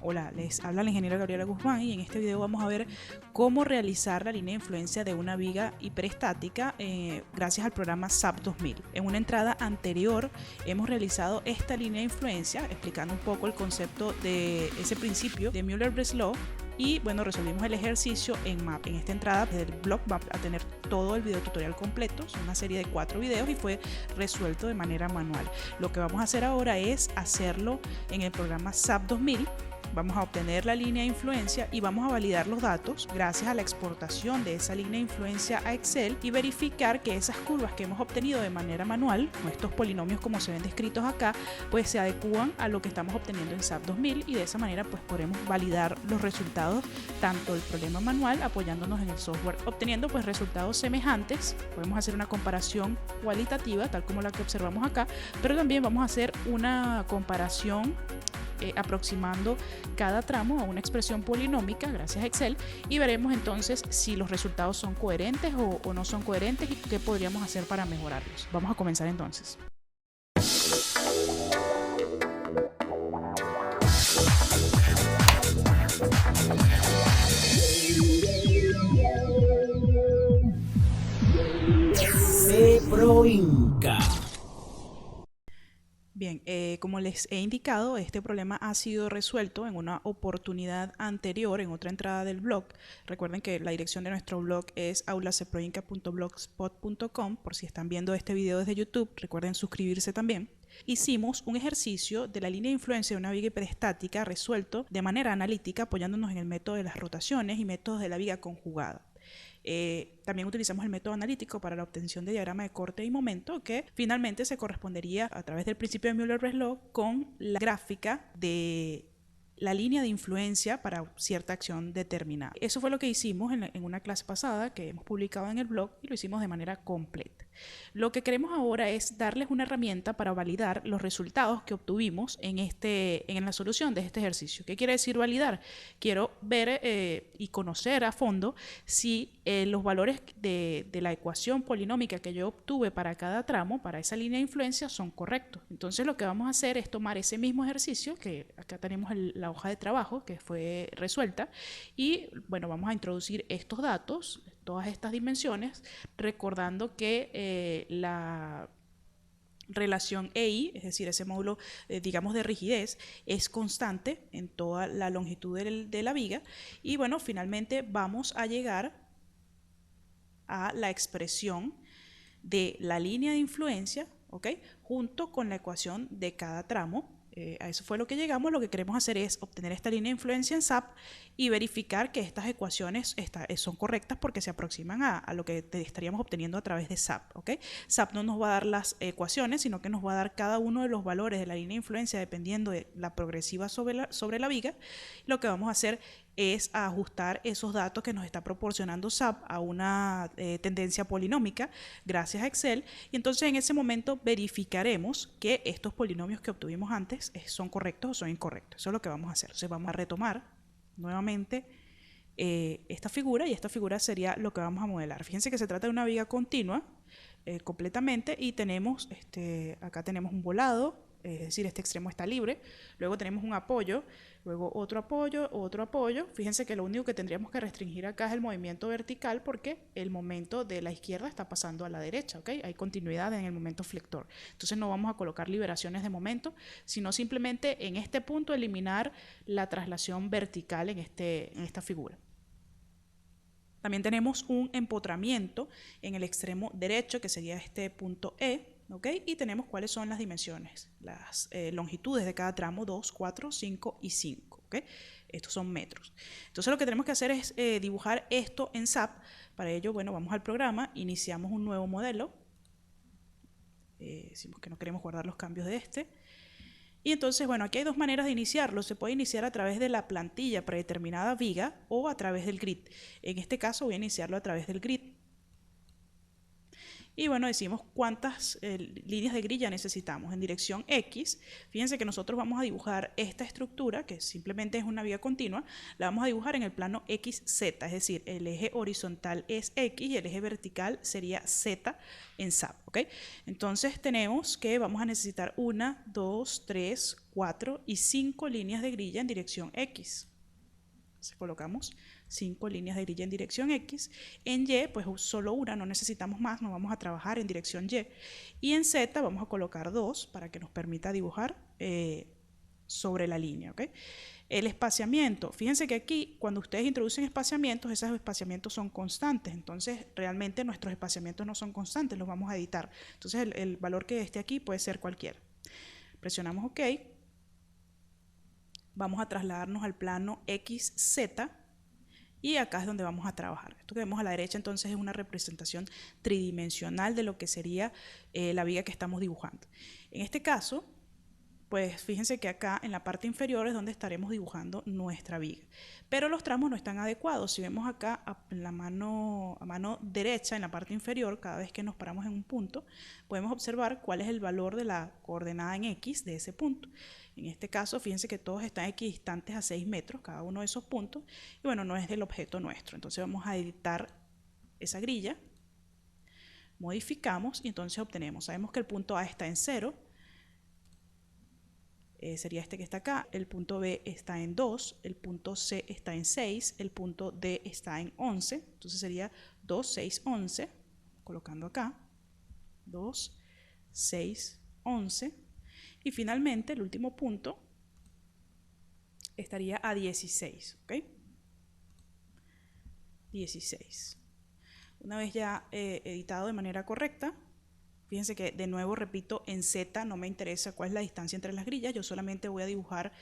Hola, les habla la ingeniera Gabriela Guzmán y en este video vamos a ver cómo realizar la línea de influencia de una viga hiperestática gracias al programa SAP 2000. En una entrada anterior hemos realizado esta línea de influencia explicando un poco el concepto de ese principio de Müller-Breslau y bueno, resolvimos el ejercicio en MAP. En esta entrada del blog va a tener todo el video tutorial completo, es una serie de 4 videos y fue resuelto de manera manual. Lo que vamos a hacer ahora es hacerlo en el programa SAP 2000. Vamos a obtener la línea de influencia y vamos a validar los datos gracias a la exportación de esa línea de influencia a Excel y verificar que esas curvas que hemos obtenido de manera manual, estos polinomios como se ven descritos acá, pues se adecúan a lo que estamos obteniendo en SAP 2000 y de esa manera pues podremos validar los resultados tanto del problema manual apoyándonos en el software, obteniendo pues resultados semejantes. Podemos hacer una comparación cualitativa tal como la que observamos acá, pero también vamos a hacer una comparación aproximando cada tramo a una expresión polinómica gracias a Excel y veremos entonces si los resultados son coherentes o no son coherentes y qué podríamos hacer para mejorarlos. Vamos a comenzar entonces. CPROINCA. Bien, como les he indicado, este problema ha sido resuelto en una oportunidad anterior, en otra entrada del blog. Recuerden que la dirección de nuestro blog es aulacproinca.blogspot.com. Por si están viendo este video desde YouTube, recuerden suscribirse también. Hicimos un ejercicio de la línea de influencia de una viga hiperestática resuelto de manera analítica apoyándonos en el método de las rotaciones y métodos de la viga conjugada. También utilizamos el método analítico para la obtención de diagrama de corte y momento que finalmente se correspondería a través del principio de Müller-Breslau con la gráfica de la línea de influencia para cierta acción determinada. Eso fue lo que hicimos en una clase pasada que hemos publicado en el blog y lo hicimos de manera completa. Lo que queremos ahora es darles una herramienta para validar los resultados que obtuvimos en la solución de este ejercicio. ¿Qué quiere decir validar? Quiero ver y conocer a fondo si los valores de la ecuación polinómica que yo obtuve para cada tramo, para esa línea de influencia, son correctos. Entonces lo que vamos a hacer es tomar ese mismo ejercicio, que acá tenemos la hoja de trabajo que fue resuelta, y bueno, vamos a introducir estos datos, todas estas dimensiones, recordando que la relación EI, es decir, ese módulo, digamos, de rigidez, es constante en toda la longitud de la viga. Y bueno, finalmente vamos a llegar a la expresión de la línea de influencia, ¿ok?, junto con la ecuación de cada tramo. A eso fue lo que llegamos. Lo que queremos hacer es obtener esta línea de influencia en SAP y verificar que estas ecuaciones son correctas porque se aproximan a lo que estaríamos obteniendo a través de SAP. ¿Okay? SAP no nos va a dar las ecuaciones, sino que nos va a dar cada uno de los valores de la línea de influencia dependiendo de la progresiva sobre la viga. Lo que vamos a hacer es ajustar esos datos que nos está proporcionando SAP a una tendencia polinómica gracias a Excel, y entonces en ese momento verificaremos que estos polinomios que obtuvimos antes son correctos o son incorrectos. Eso es lo que vamos a hacer. Entonces vamos a retomar nuevamente esta figura, y esta figura sería lo que vamos a modelar. Fíjense que se trata de una viga continua completamente, y tenemos acá tenemos un volado, es decir, este extremo está libre, luego tenemos un apoyo, luego otro apoyo. Fíjense que lo único que tendríamos que restringir acá es el movimiento vertical porque el momento de la izquierda está pasando a la derecha, ¿ok? Hay continuidad en el momento flector. Entonces no vamos a colocar liberaciones de momento, sino simplemente en este punto eliminar la traslación vertical en esta figura. También tenemos un empotramiento en el extremo derecho, que sería este punto E, ¿okay? Y tenemos cuáles son las dimensiones, las longitudes de cada tramo: 2, 4, 5 y 5. ¿Okay? Estos son metros. Entonces lo que tenemos que hacer es dibujar esto en SAP. Para ello, bueno, vamos al programa, iniciamos un nuevo modelo. Decimos que no queremos guardar los cambios de Y entonces, bueno, aquí hay dos maneras de iniciarlo. Se puede iniciar a través de la plantilla predeterminada viga o a través del grid. En este caso voy a iniciarlo a través del grid. Y bueno, decimos cuántas líneas de grilla necesitamos. En dirección X, fíjense que nosotros vamos a dibujar esta estructura, que simplemente es una viga continua, la vamos a dibujar en el plano XZ, es decir, el eje horizontal es X y el eje vertical sería Z en SAP, ¿ok? Entonces tenemos que vamos a necesitar 1, 2, 3, 4 y 5 líneas de grilla en dirección X. Entonces colocamos 5 líneas de grilla en dirección X. En Y, pues solo una, no necesitamos más, no vamos a trabajar en dirección Y. Y en Z vamos a colocar 2 para que nos permita dibujar sobre la línea, ¿ok? El espaciamiento, fíjense que aquí cuando ustedes introducen espaciamientos, esos espaciamientos son constantes, entonces realmente nuestros espaciamientos no son constantes, los vamos a editar. Entonces el valor que esté aquí puede ser cualquiera. Presionamos OK. Vamos a trasladarnos al plano XZ y acá es donde vamos a trabajar. Esto que vemos a la derecha entonces es una representación tridimensional de lo que sería la viga que estamos dibujando. En este caso, pues fíjense que acá en la parte inferior es donde estaremos dibujando nuestra viga. Pero los tramos no están adecuados. Si vemos acá en la mano derecha, en la parte inferior, cada vez que nos paramos en un punto, podemos observar cuál es el valor de la coordenada en X de ese punto. En este caso, fíjense que todos están equidistantes a 6 metros, cada uno de esos puntos. Y bueno, no es del objeto nuestro. Entonces vamos a editar esa grilla. Modificamos y entonces obtenemos. Sabemos que el punto A está en 0. Sería este que está acá, el punto B está en 2, el punto C está en 6, el punto D está en 11, entonces sería 2, 6, 11, colocando acá, 2, 6, 11, y finalmente el último punto estaría a 16, ¿ok? 16. Una vez ya editado de manera correcta, fíjense que de nuevo repito, en Z no me interesa cuál es la distancia entre las grillas, yo solamente voy a dibujar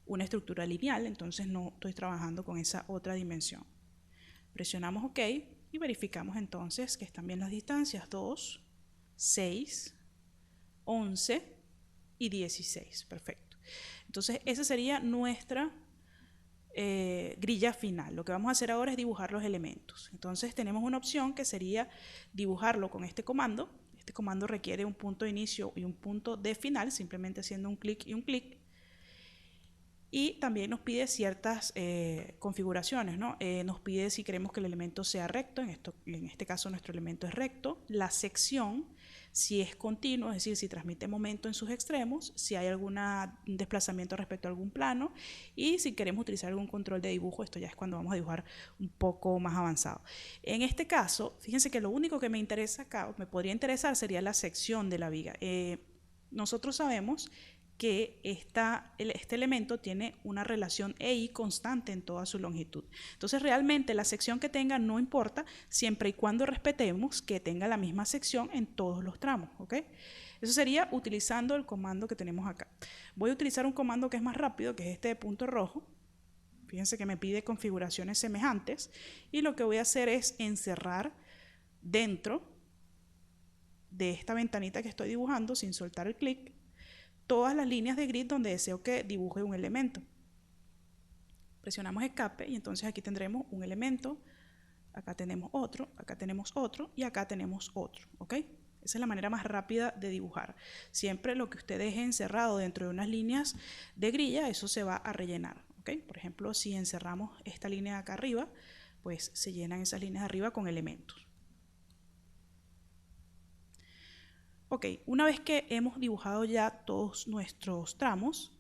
una estructura lineal, entonces no estoy trabajando con esa otra dimensión. Presionamos OK y verificamos entonces que están bien las distancias, 2, 6, 11 y 16, perfecto. Entonces esa sería nuestra grilla final. Lo que vamos a hacer ahora es dibujar los elementos. Entonces tenemos una opción que sería dibujarlo con este comando. Este comando requiere un punto de inicio y un punto de final, simplemente haciendo un clic y un clic. Y también nos pide ciertas configuraciones, ¿no? Nos pide si queremos que el elemento sea recto, en este caso nuestro elemento es recto, la sección, si es continuo, es decir, si transmite momento en sus extremos, si hay algún desplazamiento respecto a algún plano y si queremos utilizar algún control de dibujo, esto ya es cuando vamos a dibujar un poco más avanzado. En este caso, fíjense que lo único que me interesa acá, me podría interesar, sería la sección de la viga. Nosotros sabemos que este elemento tiene una relación EI constante en toda su longitud. Entonces realmente la sección que tenga no importa siempre y cuando respetemos que tenga la misma sección en todos los tramos, ¿ok? Eso sería utilizando el comando que tenemos acá. Voy a utilizar un comando que es más rápido, que es este de punto rojo. Fíjense que me pide configuraciones semejantes y lo que voy a hacer es encerrar dentro de esta ventanita que estoy dibujando sin soltar el clic todas las líneas de grid donde deseo que dibuje un elemento. Presionamos escape y entonces aquí tendremos un elemento, acá tenemos otro y acá tenemos otro, ¿ok? Esa es la manera más rápida de dibujar. Siempre lo que usted deje encerrado dentro de unas líneas de grilla, eso se va a rellenar, ¿ok? Por ejemplo, si encerramos esta línea de acá arriba, pues se llenan esas líneas de arriba con elementos. Ok, una vez que hemos dibujado ya todos nuestros tramos,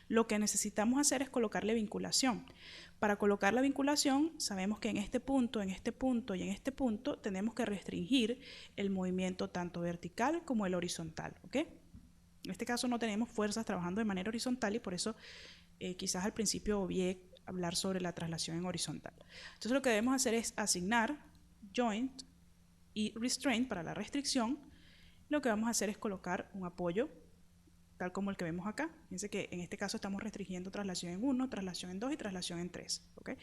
lo que necesitamos hacer es colocarle vinculación. Para colocar la vinculación, sabemos que en este punto y en este punto tenemos que restringir el movimiento tanto vertical como el horizontal, ¿ok? En este caso no tenemos fuerzas trabajando de manera horizontal y por eso quizás al principio obvié hablar sobre la traslación en horizontal. Entonces lo que debemos hacer es asignar joint y restraint para la restricción. Lo que vamos a hacer es colocar un apoyo tal como el que vemos acá. Fíjense que en este caso estamos restringiendo traslación en 1, traslación en 2 y traslación en 3. ¿Okay?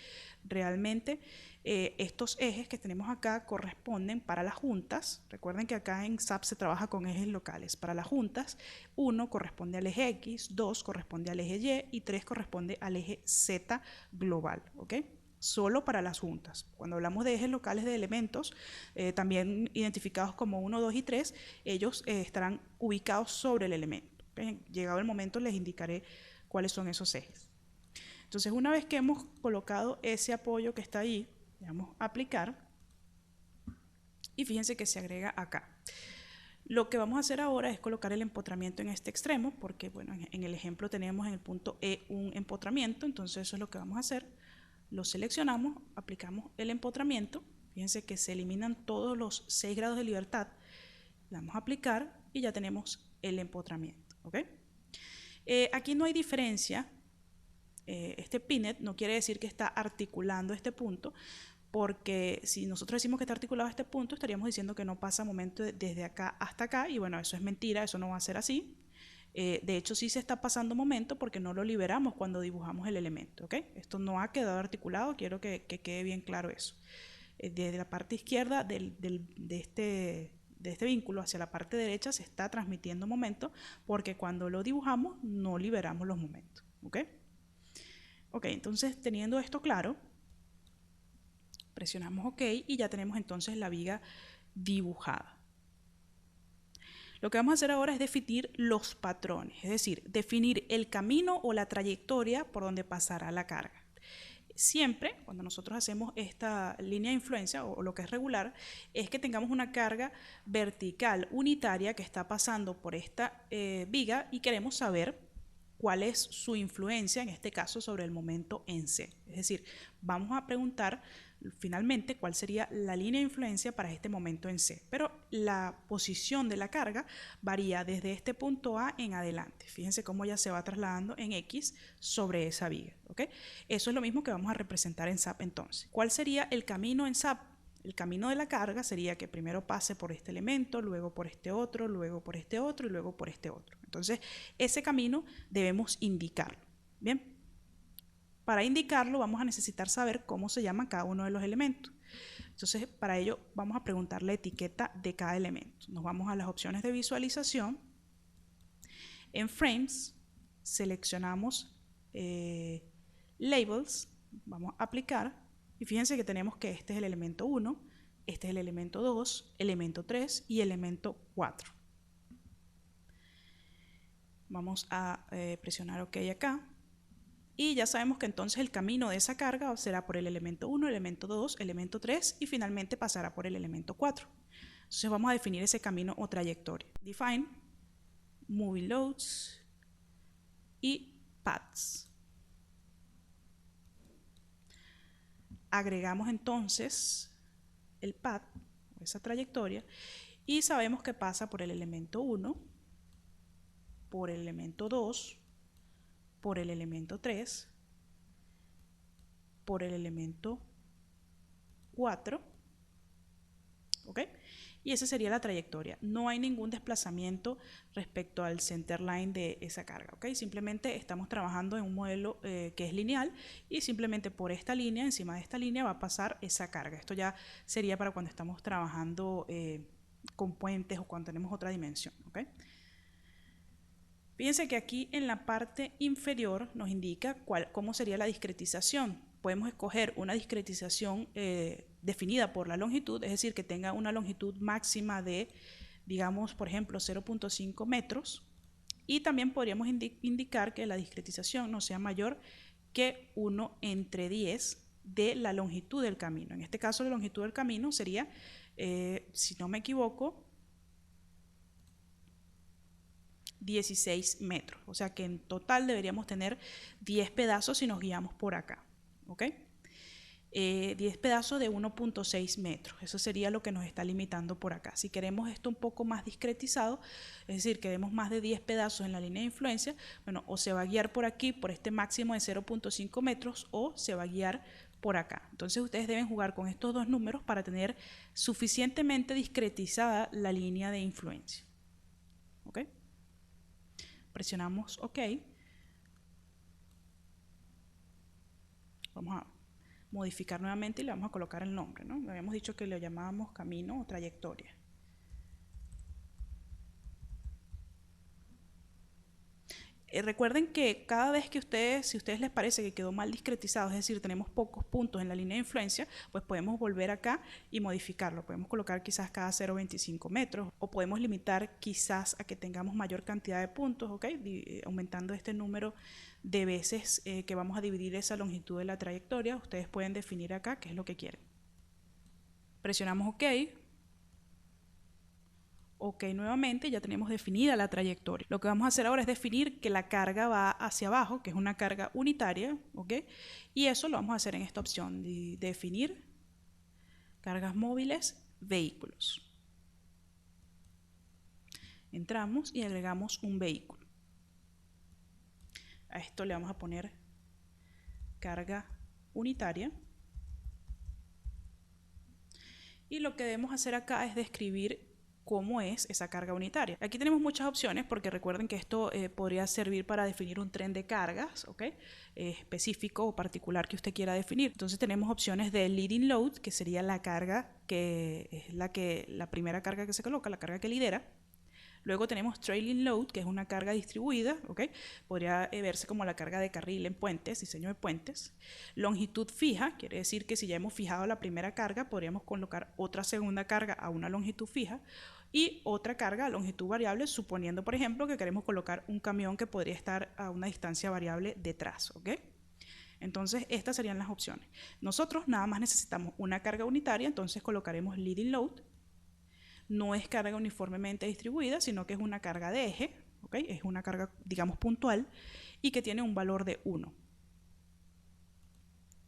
Realmente estos ejes que tenemos acá corresponden para las juntas. Recuerden que acá en SAP se trabaja con ejes locales. Para las juntas, 1 corresponde al eje X, 2 corresponde al eje Y y 3 corresponde al eje Z global. ¿Okay? solo para las juntas. Cuando hablamos de ejes locales de elementos, también identificados como 1, 2 y 3, ellos estarán ubicados sobre el elemento. Llegado el momento les indicaré cuáles son esos ejes. Entonces, una vez que hemos colocado ese apoyo que está ahí, le damos a aplicar y fíjense que se agrega acá. Lo que vamos a hacer ahora es colocar el empotramiento en este extremo, porque bueno, en el ejemplo tenemos en el punto E un empotramiento, entonces eso es lo que vamos a hacer. Lo seleccionamos, aplicamos el empotramiento, fíjense que se eliminan todos los 6 grados de libertad, le damos a aplicar y ya tenemos el empotramiento. ¿Okay? Aquí no hay diferencia, este Pinet no quiere decir que está articulando este punto, porque si nosotros decimos que está articulado este punto, estaríamos diciendo que no pasa momento desde acá hasta acá, y bueno, eso es mentira, eso no va a ser así. De hecho, sí se está pasando momento porque no lo liberamos cuando dibujamos el elemento. ¿Okay? Esto no ha quedado articulado, quiero que quede bien claro eso. Desde la parte izquierda de este vínculo hacia la parte derecha se está transmitiendo momento, porque cuando lo dibujamos no liberamos los momentos. ¿Okay? Ok, entonces teniendo esto claro, presionamos OK y ya tenemos entonces la viga dibujada. Lo que vamos a hacer ahora es definir los patrones, es decir, definir el camino o la trayectoria por donde pasará la carga. Siempre, cuando nosotros hacemos esta línea de influencia o lo que es regular, es que tengamos una carga vertical unitaria que está pasando por esta viga y queremos saber cuál es su influencia, en este caso, sobre el momento en C. Es decir, vamos a preguntar finalmente cuál sería la línea de influencia para este momento en C. Pero la posición de la carga varía desde este punto A en adelante. Fíjense cómo ya se va trasladando en X sobre esa viga. ¿Okay? Eso es lo mismo que vamos a representar en SAP entonces. ¿Cuál sería el camino en SAP? El camino de la carga sería que primero pase por este elemento, luego por este otro, luego por este otro y luego por este otro. Entonces, ese camino debemos indicarlo. Bien, para indicarlo vamos a necesitar saber cómo se llama cada uno de los elementos. Entonces, para ello vamos a preguntar la etiqueta de cada elemento. Nos vamos a las opciones de visualización. En Frames, seleccionamos Labels, vamos a aplicar. Y fíjense que tenemos que este es el elemento 1, este es el elemento 2, elemento 3 y elemento 4. Vamos a presionar OK acá. Y ya sabemos que entonces el camino de esa carga será por el elemento 1, elemento 2, elemento 3 y finalmente pasará por el elemento 4. Entonces vamos a definir ese camino o trayectoria. Define, Moving Loads y Paths. Agregamos entonces el path, esa trayectoria, y sabemos que pasa por el elemento 1, por el elemento 2, por el elemento 3, por el elemento 4, ¿ok? Y esa sería la trayectoria. No hay ningún desplazamiento respecto al center line de esa carga, ¿ok? Simplemente estamos trabajando en un modelo que es lineal y simplemente por esta línea, encima de esta línea va a pasar esa carga. Esto ya sería para cuando estamos trabajando con puentes o cuando tenemos otra dimensión, ¿ok? Fíjense que aquí en la parte inferior nos indica cómo sería la discretización. Podemos escoger una discretización definida por la longitud, es decir, que tenga una longitud máxima de, digamos, por ejemplo, 0.5 metros. Y también podríamos indicar que la discretización no sea mayor que 1/10 de la longitud del camino. En este caso, la longitud del camino sería, si no me equivoco, 16 metros, o sea que en total deberíamos tener 10 pedazos si nos guiamos por acá, ¿ok? 10 pedazos de 1.6 metros, eso sería lo que nos está limitando por acá. Si queremos esto un poco más discretizado, es decir, queremos más de 10 pedazos en la línea de influencia, bueno, o se va a guiar por aquí, por este máximo de 0.5 metros, o se va a guiar por acá. Entonces ustedes deben jugar con estos dos números para tener suficientemente discretizada la línea de influencia, ¿ok? Presionamos OK. Vamos a modificar nuevamente y le vamos a colocar el nombre, ¿no? Habíamos dicho que le llamábamos camino o trayectoria. Recuerden que cada vez que si a ustedes les parece que quedó mal discretizado, es decir, tenemos pocos puntos en la línea de influencia, pues podemos volver acá y modificarlo. Podemos colocar quizás cada 0,25 metros o podemos limitar quizás a que tengamos mayor cantidad de puntos, ¿ok? Aumentando este número de veces que vamos a dividir esa longitud de la trayectoria. Ustedes pueden definir acá qué es lo que quieren. Presionamos OK. OK nuevamente, ya tenemos definida la trayectoria. Lo que vamos a hacer ahora es definir que la carga va hacia abajo, que es una carga unitaria, ¿ok? Y eso lo vamos a hacer en esta opción, de definir cargas móviles, vehículos. Entramos y agregamos un vehículo. A esto le vamos a poner carga unitaria. Y lo que debemos hacer acá es describir cómo es esa carga unitaria. Aquí tenemos muchas opciones porque recuerden que esto podría servir para definir un tren de cargas, ¿ok? Específico o particular que usted quiera definir. Entonces tenemos opciones de leading load, que sería la carga que es la primera carga que se coloca, la carga que lidera. Luego tenemos trailing load, que es una carga distribuida, ¿ok? Podría verse como la carga de carril en puentes, diseño de puentes. Longitud fija, quiere decir que si ya hemos fijado la primera carga, podríamos colocar otra segunda carga a una longitud fija y otra carga a longitud variable, suponiendo, por ejemplo, que queremos colocar un camión que podría estar a una distancia variable detrás, ¿ok? Entonces, estas serían las opciones. Nosotros nada más necesitamos una carga unitaria, entonces colocaremos leading load. No es carga uniformemente distribuida, sino que es una carga de eje, ¿ok? Es una carga, digamos, puntual y que tiene un valor de 1,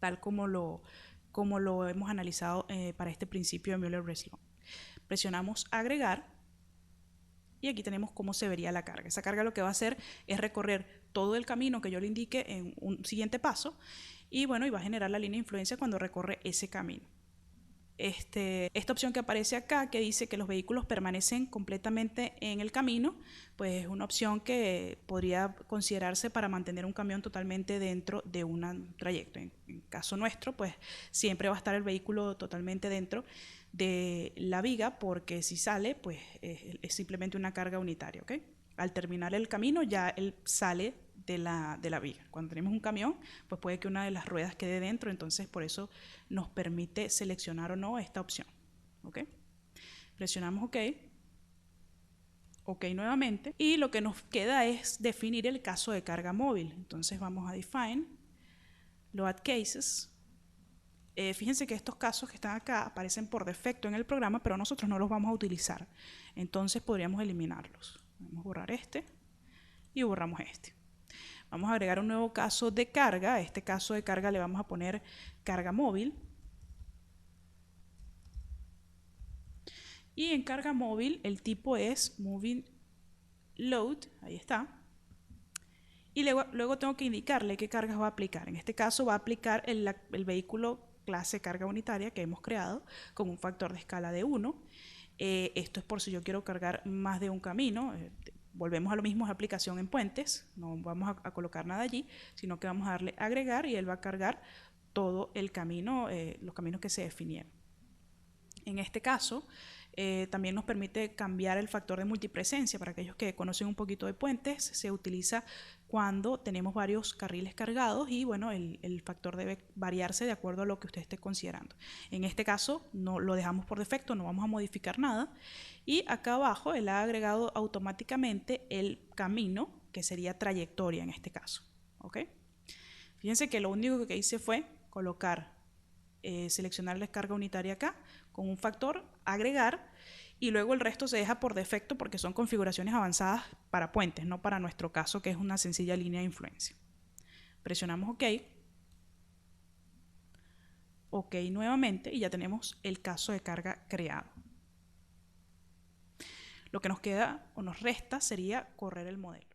tal como lo hemos analizado para este principio de Müller-Breslau. Presionamos agregar y aquí tenemos cómo se vería la carga. Esa carga lo que va a hacer es recorrer todo el camino que yo le indique en un siguiente paso y bueno, y va a generar la línea de influencia cuando recorre ese camino. Esta opción que aparece acá, que dice que los vehículos permanecen completamente en el camino, pues es una opción que podría considerarse para mantener un camión totalmente dentro de un trayecto. En caso nuestro, pues siempre va a estar el vehículo totalmente dentro de la viga, porque si sale, pues es simplemente una carga unitaria, ¿ok? Al terminar el camino ya él sale de la viga. Cuando tenemos un camión, pues puede que una de las ruedas quede dentro, entonces por eso nos permite seleccionar o no esta opción, ¿ok? Presionamos OK. OK nuevamente. Y lo que nos queda es definir el caso de carga móvil. Entonces vamos a define load cases. Fíjense que estos casos que están acá aparecen por defecto en el programa, pero nosotros no los vamos a utilizar. Entonces podríamos eliminarlos. Vamos a borrar este y borramos este. Vamos a agregar un nuevo caso de carga. A este caso de carga le vamos a poner carga móvil. Y en carga móvil el tipo es moving load, ahí está. Y luego tengo que indicarle qué cargas va a aplicar. En este caso va a aplicar el vehículo clase carga unitaria que hemos creado con un factor de escala de 1. Esto es por si yo quiero cargar más de un camino. Volvemos a lo mismo, es aplicación en puentes, no vamos a colocar nada allí, sino que vamos a darle agregar y él va a cargar todo el camino, los caminos que se definieron. En este caso, también nos permite cambiar el factor de multipresencia. Para aquellos que conocen un poquito de puentes, se utiliza cuando tenemos varios carriles cargados y bueno, el factor debe variarse de acuerdo a lo que usted esté considerando. En este caso, no lo dejamos por defecto, no vamos a modificar nada. Y acá abajo, él ha agregado automáticamente el camino, que sería trayectoria en este caso, ¿ok? Fíjense que lo único que hice fue colocar, seleccionar la carga unitaria acá, con un factor, agregar, y luego el resto se deja por defecto porque son configuraciones avanzadas para puentes, no para nuestro caso que es una sencilla línea de influencia. Presionamos OK. OK nuevamente y ya tenemos el caso de carga creado. Lo que nos queda o nos resta sería correr el modelo.